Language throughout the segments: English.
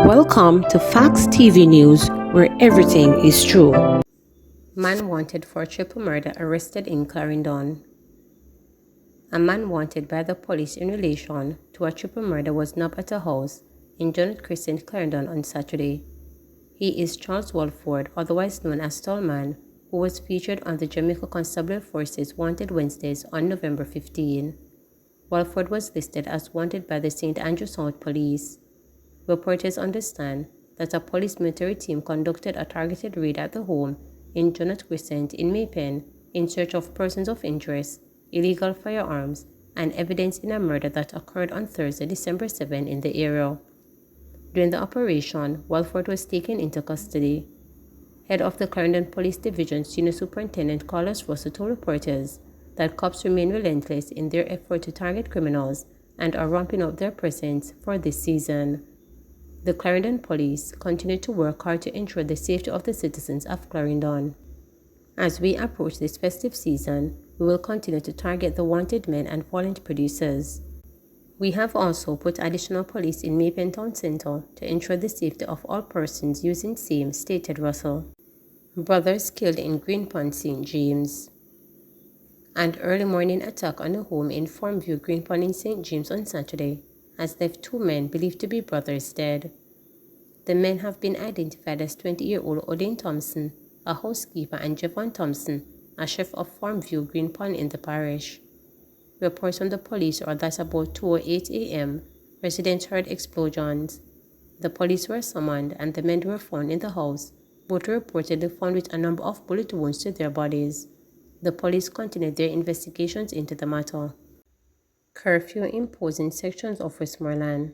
Welcome to Facts TV News, where everything is true. Man wanted for triple murder arrested in Clarendon. A man wanted by the police in relation to a triple murder was nabbed at a house in Jonathan Crescent, Clarendon on Saturday. He is Charles Walford, otherwise known as Stallman, who was featured on the Jamaica Constabulary Force's Wanted Wednesdays on November 15. Walford was listed as wanted by the St. Andrew South Police. Reporters understand that a police military team conducted a targeted raid at the home in Jonathan Crescent in Maypen in search of persons of interest, illegal firearms, and evidence in a murder that occurred on Thursday, December 7 in the area. During the operation, Walford was taken into custody. Head of the Clarendon Police Division, Senior Superintendent Carlos Russell told reporters that cops remain relentless in their effort to target criminals and are ramping up their presence for this season. The Clarendon Police continue to work hard to ensure the safety of the citizens of Clarendon. As we approach this festive season, we will continue to target the wanted men and violent producers. We have also put additional police in Maypen Town Centre to ensure the safety of all persons using same, stated Russell. Brothers killed in Green Pond, St. James. An early morning attack on a home in Farmview, Green Pond in St. James on Saturday has left two men believed to be brothers dead. The men have been identified as 20-year-old Odin Thompson, a housekeeper, and Javon Thompson, a chef of Farmview, Green Pond in the parish. Reports from the police are that about 2:08 a.m., residents heard explosions. The police were summoned and the men were found in the house, both were reportedly found with a number of bullet wounds to their bodies. The police continued their investigations into the matter. Curfew imposed in sections of Westmoreland.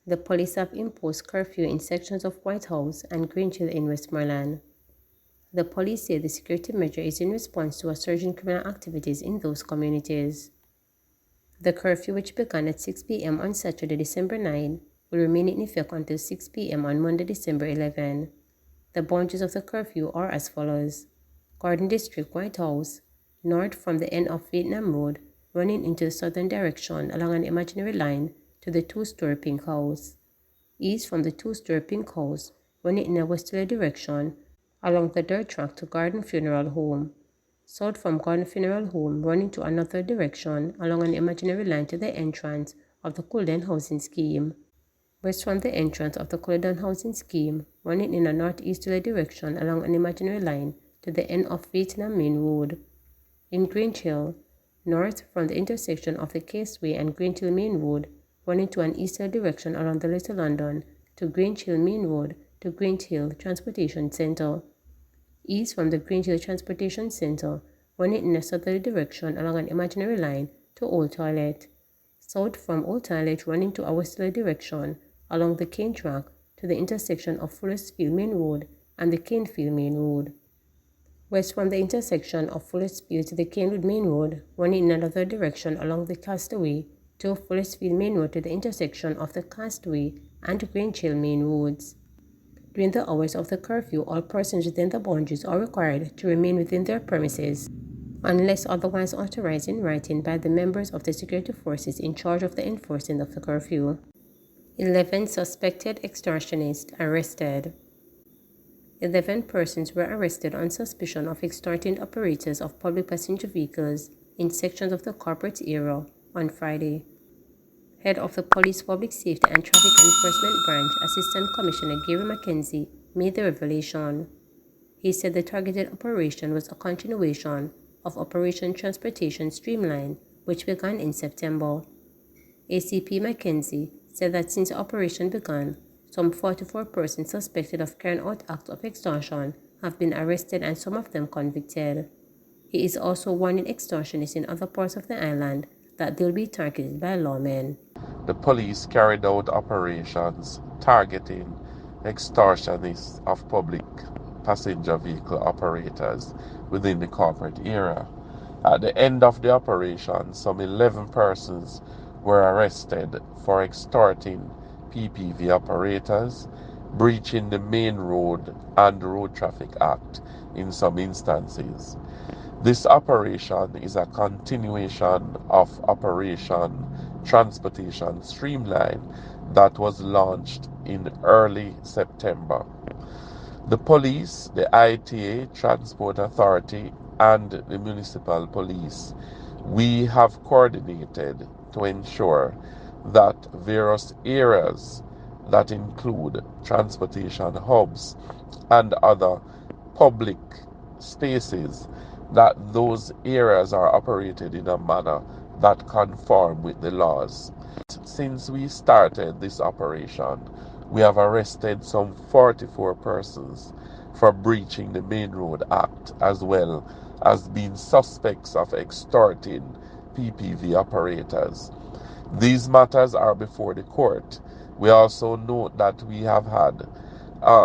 The police have imposed curfew in sections of White House and Greenhill in Westmoreland. The police say the security measure is in response to a surge in criminal activities in those communities. The curfew, which began at 6 p.m. on Saturday, December 9, will remain in effect until 6 p.m. on Monday, December 11. The boundaries of the curfew are as follows: Garden District, White House, north from the end of Vietnam Road, running into the southern direction along an imaginary line to the two-story Pink House. East from the two-story Pink House, running in a westerly direction along the dirt track to Garden Funeral Home. South from Garden Funeral Home, running to another direction along an imaginary line to the entrance of the Culloden Housing Scheme. West from the entrance of the Culloden Housing Scheme, running in a northeasterly direction along an imaginary line to the end of Vietnam Main Road. In Greenhill, north from the intersection of the Caseway and Greenhill Main Road, running to an easterly direction along the Little London to Greenhill Main Road to Greenhill Transportation Centre. East from the Greenhill Transportation Centre, running in a southerly direction along an imaginary line to Old Toilet. South from Old Toilet, running to a westerly direction along the Cane Track to the intersection of Forestfield Main Road and the Canefield Main Road. West from the intersection of Forestfield to the Canewood Main Road, running in another direction along the Castaway to Forestfield Main Road to the intersection of the Castaway and Greenhill Main Roads. During the hours of the curfew, all persons within the boundaries are required to remain within their premises, unless otherwise authorized in writing by the members of the security forces in charge of the enforcing of the curfew. 11 suspected extortionists arrested. 11 persons were arrested on suspicion of extorting operators of public passenger vehicles in sections of the corporate area on Friday. Head of the Police Public Safety and Traffic Enforcement Branch, Assistant Commissioner Gary McKenzie, made the revelation. He said the targeted operation was a continuation of Operation Transportation Streamline, which began in September. ACP McKenzie said that since the operation began, some 44 persons suspected of carrying out acts of extortion have been arrested and some of them convicted. He is also warning extortionists in other parts of the island that they'll be targeted by lawmen. The police carried out operations targeting extortionists of public passenger vehicle operators within the corporate area. At the end of the operation, some 11 persons were arrested for extorting PPV operators, breaching the Main Road and Road Traffic Act in some instances. This operation is a continuation of Operation Transportation Streamline that was launched in early September. The police, the ITA, Transport Authority, and the municipal police, we have coordinated to ensure that various areas that include transportation hubs and other public spaces, that those areas are operated in a manner that conform with the laws. Since we started this operation, we have arrested some 44 persons for breaching the Main Road Act, as well as being suspects of extorting PPV operators. These matters are before the court. We also note that we have had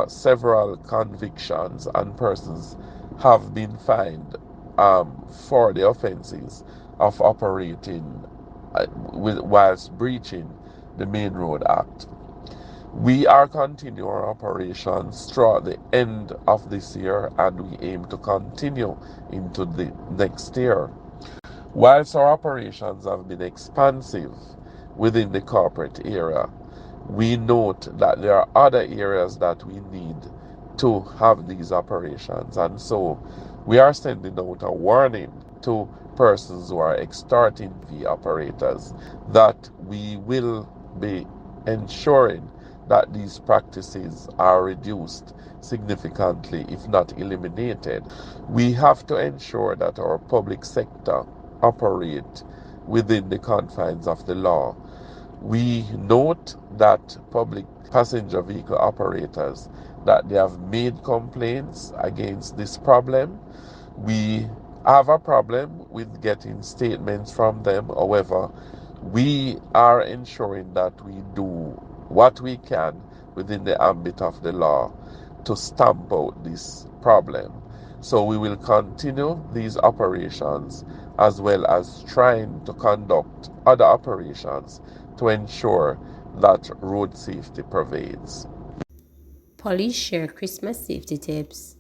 several convictions, and persons have been fined for the offenses of operating whilst breaching the Main Road Act. We are continuing our operations throughout the end of this year, and we aim to continue into the next year. Whilst our operations have been expansive within the corporate area, we note that there are other areas that we need to have these operations, and so we are sending out a warning to persons who are extorting the operators that we will be ensuring that these practices are reduced significantly, if not eliminated. We have to ensure that our public sector operate within the confines of the law. We note that public passenger vehicle operators, that they have made complaints against this problem. We have a problem with getting statements from them. However, we are ensuring that we do what we can within the ambit of the law to stamp out this problem. So we will continue these operations, as well as trying to conduct other operations to ensure that road safety prevails. Police share Christmas safety tips.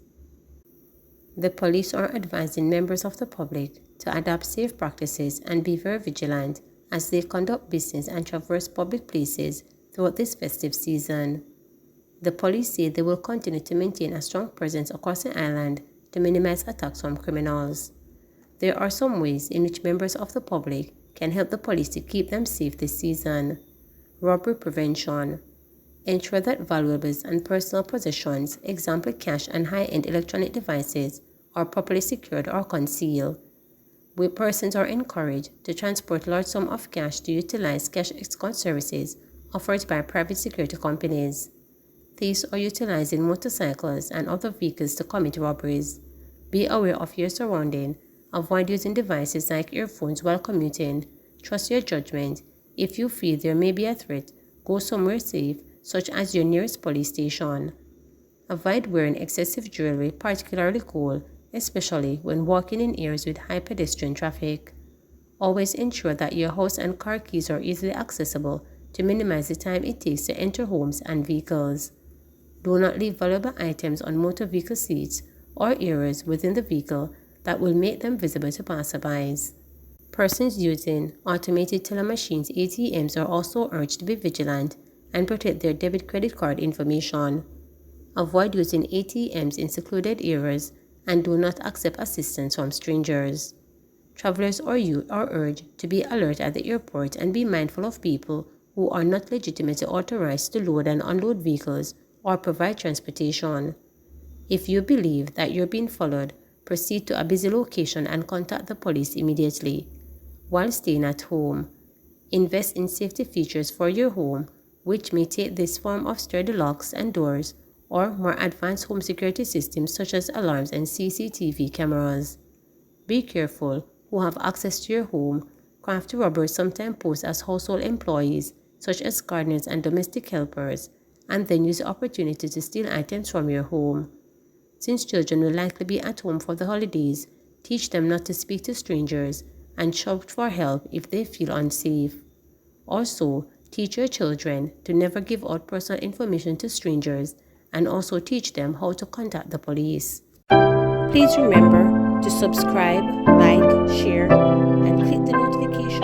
The police are advising members of the public to adopt safe practices and be very vigilant as they conduct business and traverse public places throughout this festive season. The police say they will continue to maintain a strong presence across the island to minimize attacks from criminals. There are some ways in which members of the public can help the police to keep them safe this season. Robbery prevention. Ensure that valuables and personal possessions, example cash and high-end electronic devices, are properly secured or concealed. Persons are encouraged to transport large sums of cash to utilize cash escort services offered by private security companies. Thieves are utilizing motorcycles and other vehicles to commit robberies. Be aware of your surroundings. Avoid using devices like earphones while commuting. Trust your judgment. If you feel there may be a threat, go somewhere safe, such as your nearest police station. Avoid wearing excessive jewelry, particularly gold, especially when walking in areas with high pedestrian traffic. Always ensure that your house and car keys are easily accessible to minimize the time it takes to enter homes and vehicles. Do not leave valuable items on motor vehicle seats or areas within the vehicle that will make them visible to passersby. Persons using automated teller machines (ATMs) are also urged to be vigilant and protect their debit credit card information. Avoid using ATMs in secluded areas and do not accept assistance from strangers. Travelers or youth are urged to be alert at the airport and be mindful of people who are not legitimately authorized to load and unload vehicles or provide transportation. If you believe that you're being followed, proceed to a busy location and contact the police immediately. While staying at home, invest in safety features for your home, which may take this form of sturdy locks and doors or more advanced home security systems such as alarms and CCTV cameras. Be careful who have access to your home. Crafty robbers sometimes pose as household employees, such as gardeners and domestic helpers, and then use the opportunity to steal items from your home. Since children will likely be at home for the holidays, teach them not to speak to strangers and shout for help if they feel unsafe. Also, teach your children to never give out personal information to strangers, and also teach them how to contact the police. Please remember to subscribe, like, share, and click the notification